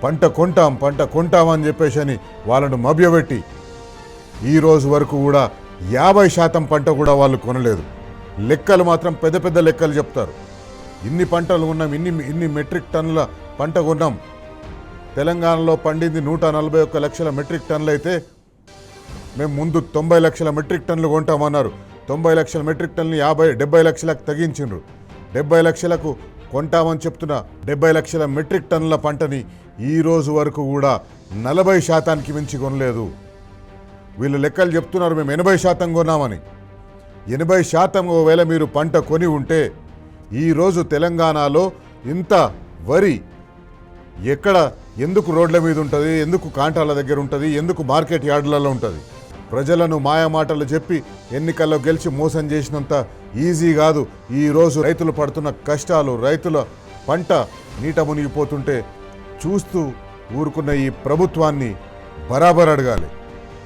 పంట కొంటామని చెప్పేసి అని వాళ్ళను మభ్యపెట్టి ఈ రోజు వరకు కూడా 50% పంట కూడా వాళ్ళు కొనలేదు. లెక్కలు మాత్రం పెద్ద పెద్ద లెక్కలు చెప్తారు. ఇన్ని పంటలు ఉన్నాం, ఇన్ని మెట్రిక్ టన్నుల పంట కొన్నాం. తెలంగాణలో పండింది 141 లక్షల మెట్రిక్ టన్నులు అయితే మేము ముందు 90 లక్షల మెట్రిక్ టన్నులు కొంటామన్నారు. 90 లక్షల మెట్రిక్ టన్నులు 70 లక్షలకు తగ్గించిండ్రు. 70 లక్షలకు కొంటామని చెప్తున్న 70 లక్షల మెట్రిక్ టన్నుల పంటని ఈ రోజు వరకు కూడా 40% మించి కొనలేదు. వీళ్ళు లెక్కలు చెప్తున్నారు మేము 80% కొన్నామని. 80% ఒకవేళ మీరు పంట కొని ఉంటే ఈరోజు తెలంగాణలో ఇంత వరి ఎక్కడ, ఎందుకు రోడ్ల మీద ఉంటుంది, ఎందుకు కాంటాల దగ్గర ఉంటుంది, ఎందుకు మార్కెట్ యార్డులలో ఉంటుంది? ప్రజలను మాయమాటలు చెప్పి ఎన్నికల్లో గెలిచి మోసం చేసినంత ఈజీ కాదు. ఈరోజు రైతులు పడుతున్న కష్టాలు, రైతుల పంట నీట మునిగిపోతుంటే చూస్తూ ఊరుకున్న ఈ ప్రభుత్వాన్ని బరాబర్ అడగాలి.